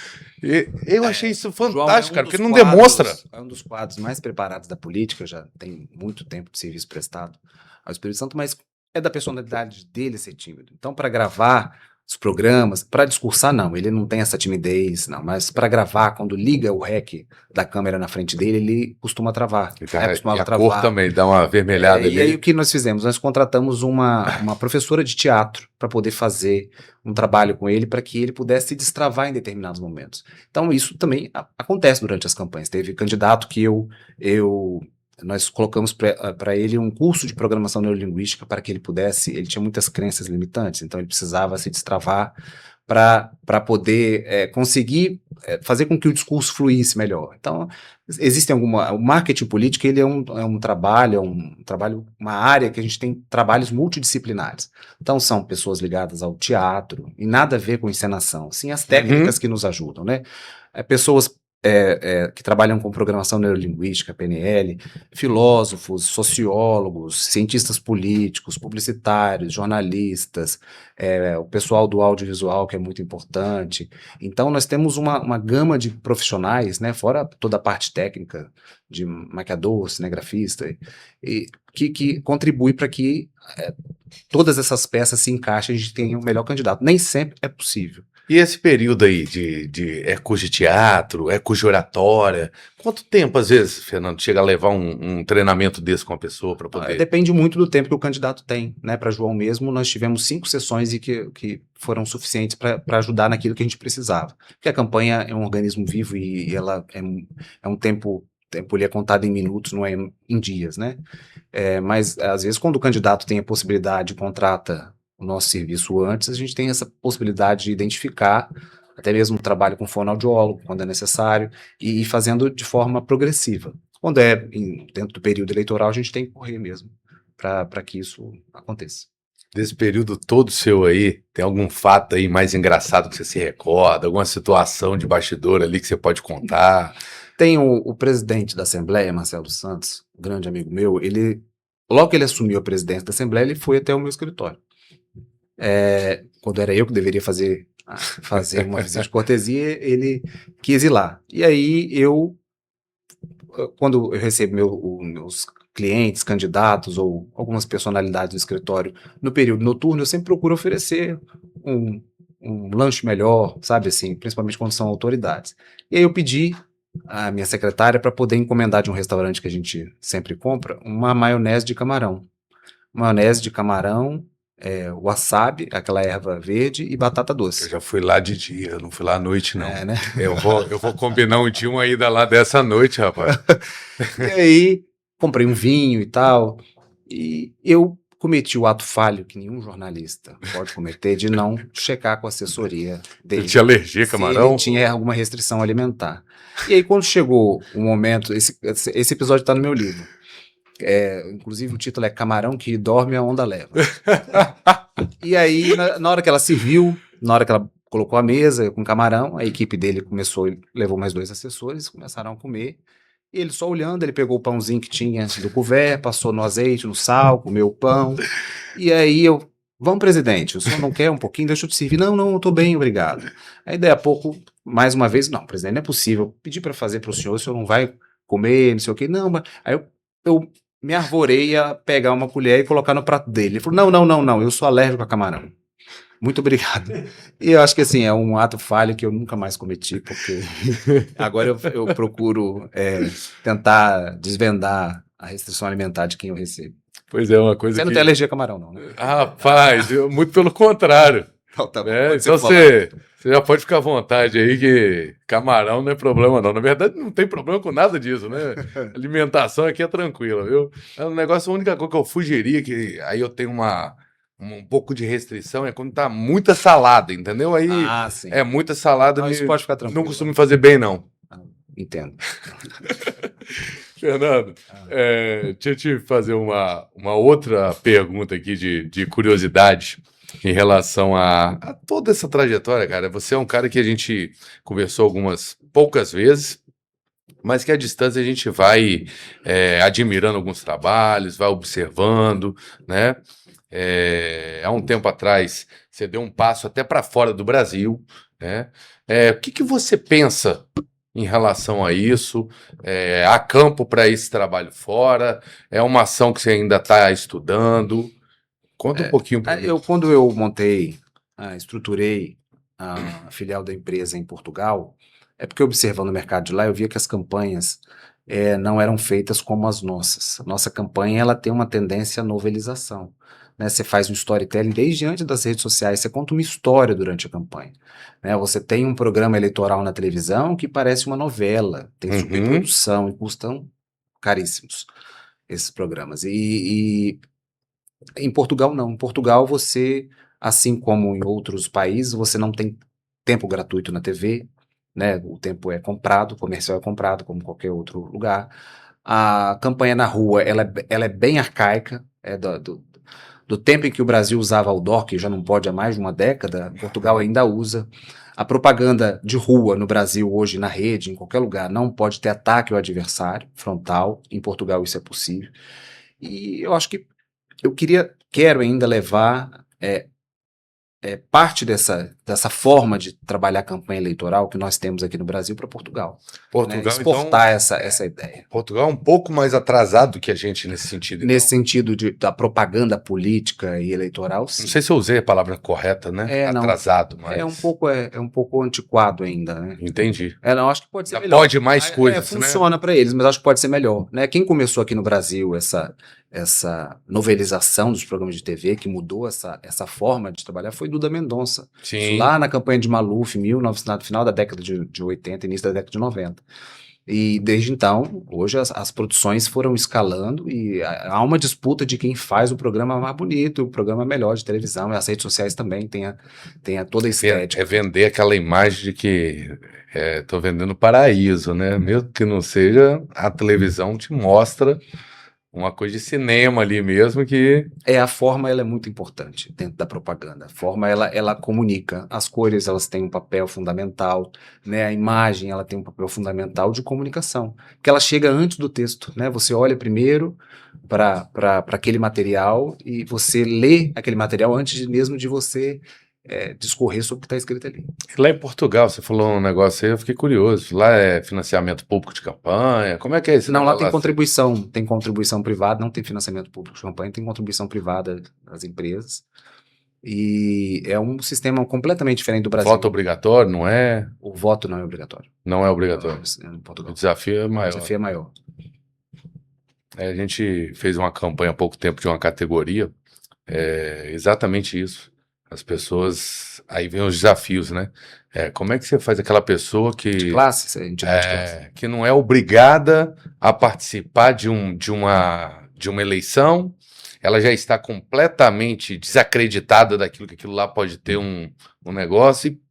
E eu achei isso fantástico, cara, porque não demonstra. É um dos quadros mais preparados da política, já tem muito tempo de serviço prestado ao Espírito Santo, mas é da personalidade dele ser tímido. Então, para gravar os programas, para discursar, não, ele não tem essa timidez, não, mas para gravar, quando liga o REC da câmera na frente dele, ele costuma travar. A cor também dá uma avermelhada ali. E aí o que nós fizemos? Nós contratamos uma professora de teatro para poder fazer um trabalho com ele, para que ele pudesse se destravar em determinados momentos. Então isso também acontece durante as campanhas. Teve candidato que nós colocamos para ele um curso de programação neurolinguística para que ele tinha muitas crenças limitantes, então ele precisava se destravar para poder conseguir fazer com que o discurso fluísse melhor. Então, o marketing político, ele é um trabalho, uma área que a gente tem trabalhos multidisciplinares. Então, são pessoas ligadas ao teatro, e nada a ver com encenação, sim as técnicas que nos ajudam, né? Pessoas que trabalham com programação neurolinguística, PNL, filósofos, sociólogos, cientistas políticos, publicitários, jornalistas, o pessoal do audiovisual, que é muito importante. Então, nós temos uma gama de profissionais, né, fora toda a parte técnica de maquiador, cinegrafista, que contribui para que todas essas peças se encaixem e a gente tenha um melhor candidato. Nem sempre é possível. E esse período aí de curso de teatro, curso de oratória, quanto tempo, às vezes, Fernando, chega a levar um treinamento desse com a pessoa para poder... Depende muito do tempo que o candidato tem, né? Para João mesmo, nós tivemos 5 sessões e que foram suficientes para ajudar naquilo que a gente precisava. Porque a campanha é um organismo vivo e ela é um tempo ele é contado em minutos, não é em dias, né? Mas, às vezes, quando o candidato tem a possibilidade, contrata o nosso serviço antes, a gente tem essa possibilidade de identificar, até mesmo o trabalho com fonoaudiólogo, quando é necessário, e ir fazendo de forma progressiva. Quando dentro do período eleitoral, a gente tem que correr mesmo, para que isso aconteça. Desse período todo seu aí, tem algum fato aí mais engraçado que você se recorda? Alguma situação de bastidor ali que você pode contar? Tem o presidente da Assembleia, Marcelo Santos, um grande amigo meu, logo que ele assumiu a presidência da Assembleia, ele foi até o meu escritório. Quando era eu que deveria fazer uma visita de cortesia, ele quis ir lá. E aí quando eu recebo meus clientes, candidatos ou algumas personalidades do escritório no período noturno, eu sempre procuro oferecer um lanche melhor, sabe assim, principalmente quando são autoridades. E aí eu pedi à minha secretária para poder encomendar de um restaurante que a gente sempre compra uma maionese de camarão. Maionese de camarão, wasabi, aquela erva verde, e batata doce. Eu já fui lá de dia, eu não fui lá à noite, não. Né? Eu vou combinar um dia uma ida lá dessa noite, rapaz. E aí, comprei um vinho e tal, e eu cometi o ato falho que nenhum jornalista pode cometer de não checar com a assessoria dele. Ele tinha alergia a camarão? Ele tinha alguma restrição alimentar. E aí, quando chegou o momento, esse episódio está no meu livro. Inclusive, o título é Camarão que dorme, a onda leva. E aí, na hora que ela serviu, na hora que ela colocou a mesa com camarão, a equipe dele levou mais 2 assessores, começaram a comer. E ele só olhando, ele pegou o pãozinho que tinha do couvert, passou no azeite, no sal, comeu o pão. E aí vamos, presidente, o senhor não quer um pouquinho? Deixa eu te servir. Não, eu tô bem, obrigado. Aí daí a pouco, mais uma vez, não, presidente, não é possível. Pedi para fazer para o senhor não vai comer, não sei o quê. Não, mas aí eu me arvorei a pegar uma colher e colocar no prato dele. Ele falou, não, eu sou alérgico a camarão. Muito obrigado. E eu acho que assim, é um ato falho que eu nunca mais cometi, porque agora eu procuro tentar desvendar a restrição alimentar de quem eu recebo. Pois é, uma coisa Você não tem alergia a camarão, não, né? Rapaz, muito pelo contrário. Então, tá bom, Então você já pode ficar à vontade aí que camarão não é problema não. Na verdade, não tem problema com nada disso, né? Alimentação aqui é tranquila, viu? É um negócio, a única coisa que eu fugiria, que aí eu tenho um pouco de restrição, é quando tá muita salada, entendeu? Aí sim. é muita salada, não, isso pode ficar tranquilo. Não costumo fazer bem, não. Entendo. Fernando, deixa eu te fazer uma outra pergunta aqui de curiosidade em relação a toda essa trajetória, cara. Você é um cara que a gente conversou poucas vezes, mas que à distância a gente vai admirando alguns trabalhos, vai observando, né? Há um tempo atrás, você deu um passo até para fora do Brasil, né? O que você pensa em relação a isso? Há campo para esse trabalho fora? É uma ação que você ainda está estudando? Conta um pouquinho para mim. Quando eu estruturei a filial da empresa em Portugal, porque observando o mercado de lá, eu via que as campanhas não eram feitas como as nossas. A nossa campanha ela tem uma tendência à novelização. Né? Você faz um storytelling desde antes das redes sociais, você conta uma história durante a campanha. Né? Você tem um programa eleitoral na televisão que parece uma novela, tem superprodução e custam caríssimos esses programas. E em Portugal não. Em Portugal você, assim como em outros países, você não tem tempo gratuito na TV, né? O tempo é comprado, o comercial é comprado, como qualquer outro lugar. A campanha na rua, ela é bem arcaica, do tempo em que o Brasil usava outdoor, que já não pode há mais de uma década, Portugal ainda usa. A propaganda de rua no Brasil hoje, na rede, em qualquer lugar, não pode ter ataque ao adversário frontal. Em Portugal isso é possível. E eu acho que eu quero ainda levar parte dessa forma de trabalhar a campanha eleitoral que nós temos aqui no Brasil para Portugal. Né? Exportar então, essa ideia. Portugal é um pouco mais atrasado que a gente nesse sentido. Então. Nesse sentido da propaganda política e eleitoral, sim. Não sei se eu usei a palavra correta, né? Atrasado, mas... É um pouco antiquado ainda, né? Entendi. Não, acho que pode ser melhor. Pode mais coisas, funciona para eles, mas acho que pode ser melhor. Né? Quem começou aqui no Brasil essa novelização dos programas de TV, que mudou essa forma de trabalhar, foi Duda Mendonça. Sim. Lá na campanha de Maluf, no final da década de 80, início da década de 90. E desde então, hoje as produções foram escalando e há uma disputa de quem faz o programa mais bonito, o programa melhor de televisão, e as redes sociais também tem toda a estética. É vender aquela imagem de que estou vendendo paraíso, né? Mesmo que não seja, a televisão te mostra uma coisa de cinema ali mesmo que... A forma ela é muito importante dentro da propaganda. A forma ela comunica. As cores elas têm um papel fundamental, né? A imagem ela tem um papel fundamental de comunicação, porque ela chega antes do texto, né? Você olha primeiro para aquele material e você lê aquele material antes mesmo de você discorrer sobre o que está escrito ali. Lá em Portugal, você falou um negócio aí, eu fiquei curioso. Lá é financiamento público de campanha? Como é que é isso? Não, lá tem contribuição privada, não tem financiamento público de campanha, tem contribuição privada das empresas. E é um sistema completamente diferente do Brasil. Voto obrigatório, não é? O voto não é obrigatório. Não é obrigatório. Em Portugal. O desafio é maior. O desafio é maior. A gente fez uma campanha há pouco tempo de uma categoria, exatamente isso. As pessoas, aí vem os desafios, né? Como é que você faz aquela pessoa que... De classe, entidade de classe. Que não é obrigada a participar de uma eleição ela já está completamente desacreditada daquilo que aquilo lá pode ter um negócio, e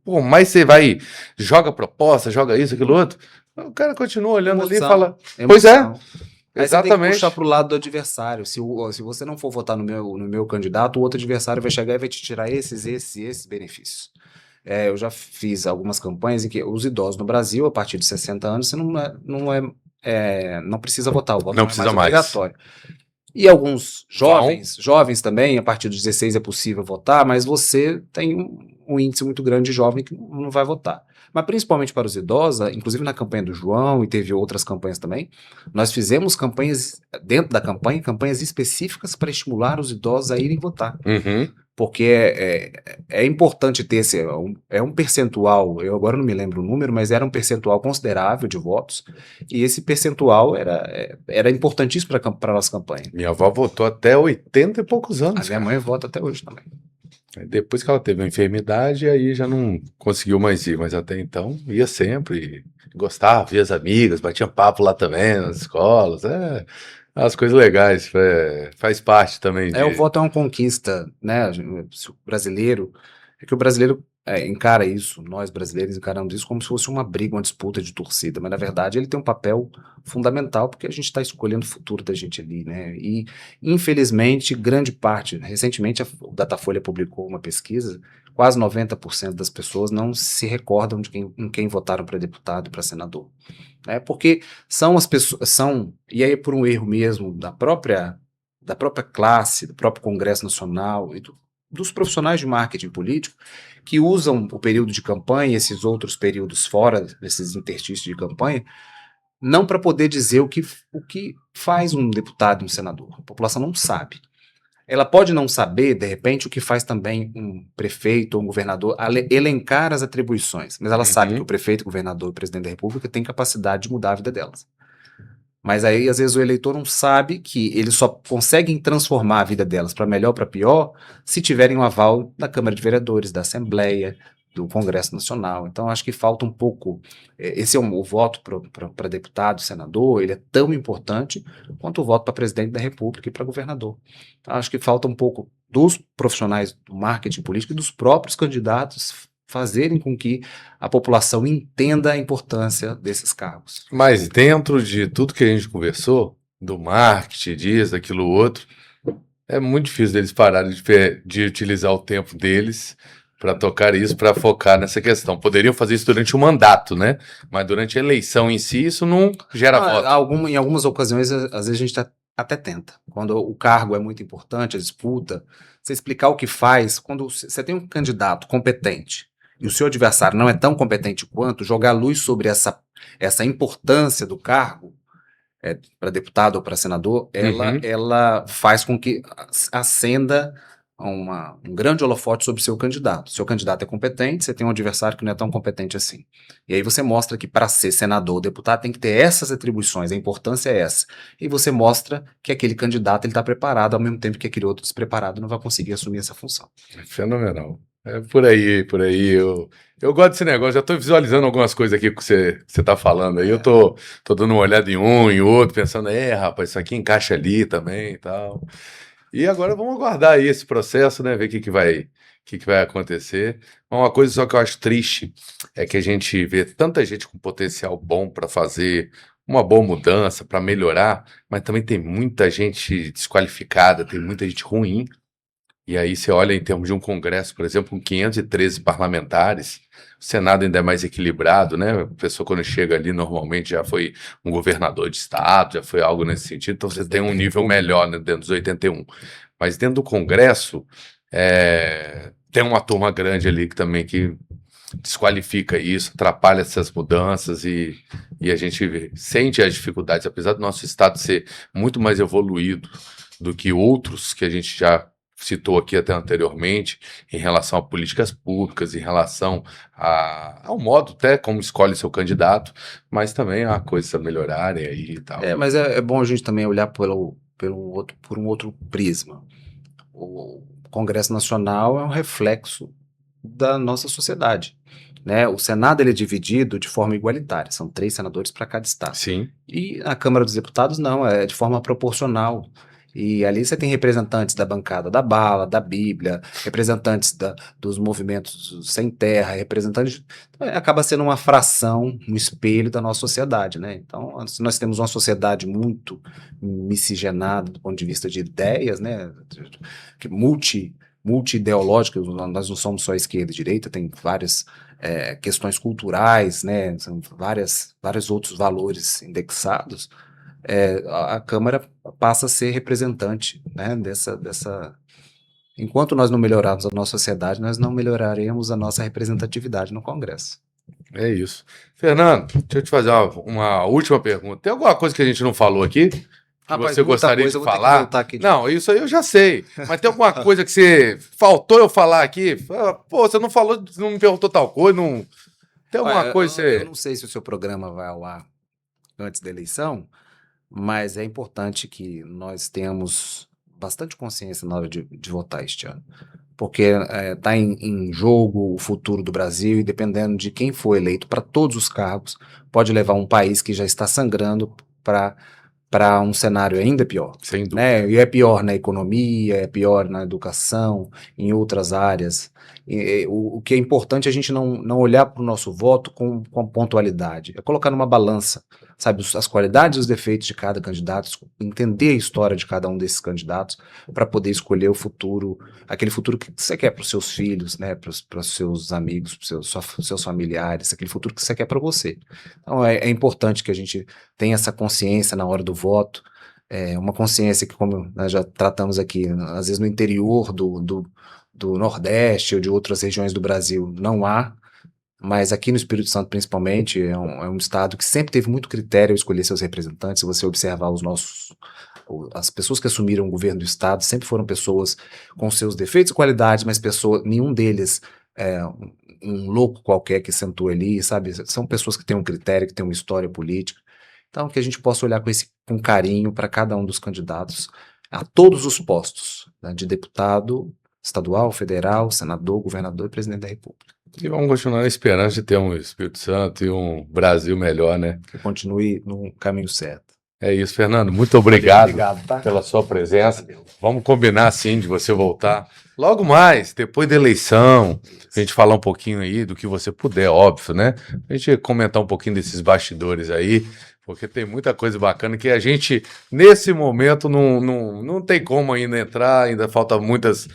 por mais você vai, joga proposta, joga isso, aquilo outro, o cara continua olhando ali e fala, pois é, Aí você tem que exatamente. puxar pro lado do adversário. Se você não for votar no meu candidato, o outro adversário vai chegar e vai te tirar esses benefícios. Eu já fiz algumas campanhas em que os idosos no Brasil, a partir de 60 anos, você não precisa votar, o voto Não não é precisa mais mais. obrigatório. E alguns jovens também, a partir dos 16 é possível votar, mas você tem um índice muito grande de jovem que não vai votar. Mas principalmente para os idosos, inclusive na campanha do João e teve outras campanhas também, nós fizemos campanhas, dentro da campanha, campanhas específicas para estimular os idosos a irem votar. Uhum. Porque é importante ter um percentual, eu agora não me lembro o número, mas era um percentual considerável de votos, e esse percentual era importantíssimo para a nossa campanha. Minha avó votou até 80 e poucos anos. A minha mãe vota até hoje também. Depois que ela teve uma enfermidade, aí já não conseguiu mais ir, mas até então ia sempre, gostava, via as amigas, batia papo lá também, nas escolas, as coisas legais, faz parte também O voto é uma conquista, né? O brasileiro, é que o brasileiro encara isso, nós brasileiros encaramos isso como se fosse uma briga, uma disputa de torcida, mas na verdade ele tem um papel fundamental porque a gente está escolhendo o futuro da gente ali, né? E infelizmente, grande parte, recentemente o Datafolha publicou uma pesquisa, quase 90% das pessoas não se recordam de em quem votaram para deputado e para senador. Porque são as pessoas, e aí por um erro mesmo da própria classe, do próprio Congresso Nacional e dos profissionais de marketing político que usam o período de campanha e esses outros períodos fora desses interstícios de campanha, não para poder dizer o que faz um deputado e um senador. A população não sabe. Ela pode não saber, de repente, o que faz também um prefeito ou um governador, elencar as atribuições, mas ela sabe que o prefeito, o governador e o presidente da República têm capacidade de mudar a vida delas. Mas aí, às vezes, o eleitor não sabe que eles só conseguem transformar a vida delas para melhor ou para pior se tiverem um aval da Câmara de Vereadores, da Assembleia, do Congresso Nacional. Então, acho que falta um pouco. Esse é o voto para deputado, senador, ele é tão importante quanto o voto para presidente da República e para governador. Então, acho que falta um pouco dos profissionais do marketing político e dos próprios candidatos fazerem com que a população entenda a importância desses cargos. Mas dentro de tudo que a gente conversou, do marketing, disso, daquilo outro, é muito difícil deles pararem de utilizar o tempo deles para tocar isso, para focar nessa questão. Poderiam fazer isso durante o mandato, né? Mas durante a eleição em si, isso não gera voto. Em algumas ocasiões, às vezes a gente até tenta. Quando o cargo é muito importante, a disputa, você explicar o que faz, quando você tem um candidato competente, e o seu adversário não é tão competente quanto, jogar luz sobre essa importância do cargo, para deputado ou para senador, ela faz com que acenda um grande holofote sobre o seu candidato. Seu candidato é competente, você tem um adversário que não é tão competente assim. E aí você mostra que para ser senador ou deputado tem que ter essas atribuições, a importância é essa. E você mostra que aquele candidato está preparado, ao mesmo tempo que aquele outro despreparado não vai conseguir assumir essa função. Fenomenal. É por aí. Eu gosto desse negócio, já estou visualizando algumas coisas aqui que você está falando aí. Eu tô dando uma olhada em um, em outro, pensando, rapaz, isso aqui encaixa ali também e tal. E agora vamos aguardar aí esse processo, né? Ver o que vai acontecer. Uma coisa só que eu acho triste é que a gente vê tanta gente com potencial bom para fazer uma boa mudança, para melhorar, mas também tem muita gente desqualificada, tem muita gente ruim. E aí você olha em termos de um congresso, por exemplo, com 513 parlamentares, o Senado ainda é mais equilibrado, né? A pessoa quando chega ali normalmente já foi um governador de estado, já foi algo nesse sentido, então você tem um nível melhor, né, dentro dos 81. Mas dentro do congresso, tem uma turma grande ali que desqualifica isso, atrapalha essas mudanças e a gente sente as dificuldades, apesar do nosso estado ser muito mais evoluído do que outros que a gente já citou aqui até anteriormente, em relação a políticas públicas, em relação ao modo até como escolhe seu candidato, mas também há coisas a melhorarem aí e tal. Mas é bom a gente também olhar por um outro prisma. O Congresso Nacional é um reflexo da nossa sociedade, né? O Senado ele é dividido de forma igualitária, são 3 senadores para cada estado. Sim. E a Câmara dos Deputados não, é de forma proporcional. E ali você tem representantes da bancada da bala, da Bíblia, representantes dos movimentos sem terra, representantes. Acaba sendo uma fração, um espelho da nossa sociedade, né? Então, se nós temos uma sociedade muito miscigenada do ponto de vista de ideias, né? Que multi-ideológica, nós não somos só esquerda e direita, tem várias questões culturais, né? São vários outros valores indexados. A Câmara passa a ser representante, né, dessa. Enquanto nós não melhorarmos a nossa sociedade, nós não melhoraremos a nossa representatividade no Congresso. É isso. Fernando, deixa eu te fazer uma última pergunta. Tem alguma coisa que a gente não falou aqui? Que Rapaz, você gostaria de eu vou ter que falar? voltar aqui Não, isso aí eu já sei. Mas tem alguma coisa que você faltou eu falar aqui? Pô, você não falou, não me perguntou tal coisa, não. Tem alguma Olha, coisa que eu você. não sei se o seu programa vai ao ar antes da eleição, mas é importante que nós tenhamos bastante consciência na hora de votar este ano. Porque está em jogo o futuro do Brasil e dependendo de quem for eleito para todos os cargos, pode levar um país que já está sangrando para um cenário ainda pior. Sem dúvida. Né? E é pior na economia, é pior na educação, em outras áreas. O que é importante é a gente não olhar para o nosso voto com pontualidade, é colocar numa balança, sabe, as qualidades e os defeitos de cada candidato, entender a história de cada um desses candidatos para poder escolher o futuro, aquele futuro que você quer para os seus filhos, né, para os seus amigos, para os seus familiares, aquele futuro que você quer para você. Então é importante que a gente tenha essa consciência na hora do voto, uma consciência que, como nós já tratamos aqui, às vezes no interior do Nordeste ou de outras regiões do Brasil não há, mas aqui no Espírito Santo principalmente é um estado que sempre teve muito critério ao escolher seus representantes. Se você observar as pessoas que assumiram o governo do estado sempre foram pessoas com seus defeitos e qualidades, mas nenhum deles um louco qualquer que sentou ali, sabe? São pessoas que têm um critério, que têm uma história política. Então, que a gente possa olhar com carinho para cada um dos candidatos a todos os postos, né, de deputado estadual, federal, senador, governador e presidente da República. E vamos continuar na esperança de ter um Espírito Santo e um Brasil melhor, né? Que continue no caminho certo. É isso, Fernando. Muito obrigado, tá? pela sua presença. Vamos combinar, sim, de você voltar logo mais, depois da eleição, a gente falar um pouquinho aí do que você puder, óbvio, né? A gente comentar um pouquinho desses bastidores aí, porque tem muita coisa bacana que a gente, nesse momento, não tem como ainda entrar, ainda falta muitas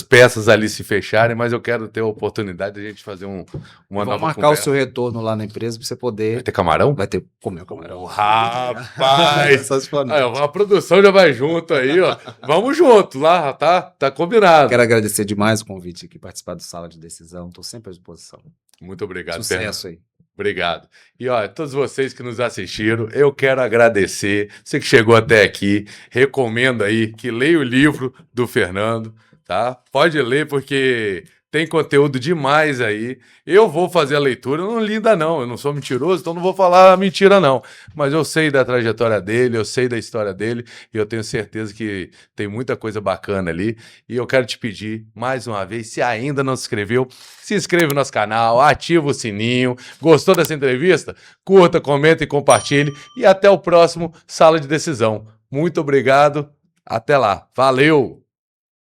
peças ali se fecharem, mas eu quero ter a oportunidade de a gente fazer uma Vamos nova marcar conversa. o seu retorno lá na empresa para você poder... Vai ter camarão? Vai ter comer camarão. Rapaz! Só se for A produção já vai junto aí, ó. Vamos junto lá, tá? Tá combinado. Quero agradecer demais o convite aqui, participar do Sala de Decisão. Estou sempre à disposição. Muito obrigado, Sucesso Fernando. aí. Obrigado. E ó, todos vocês que nos assistiram, eu quero agradecer. Você que chegou até aqui, recomendo aí que leia o livro do Fernando, tá? Pode ler porque tem conteúdo demais aí. Eu vou fazer a leitura, eu não li ainda não, eu não sou mentiroso, então não vou falar mentira não. Mas eu sei da trajetória dele, eu sei da história dele e eu tenho certeza que tem muita coisa bacana ali. E eu quero te pedir, mais uma vez, se ainda não se inscreveu, se inscreve no nosso canal, ativa o sininho. Gostou dessa entrevista? Curta, comenta e compartilhe. E até o próximo Sala de Decisão. Muito obrigado, até lá. Valeu!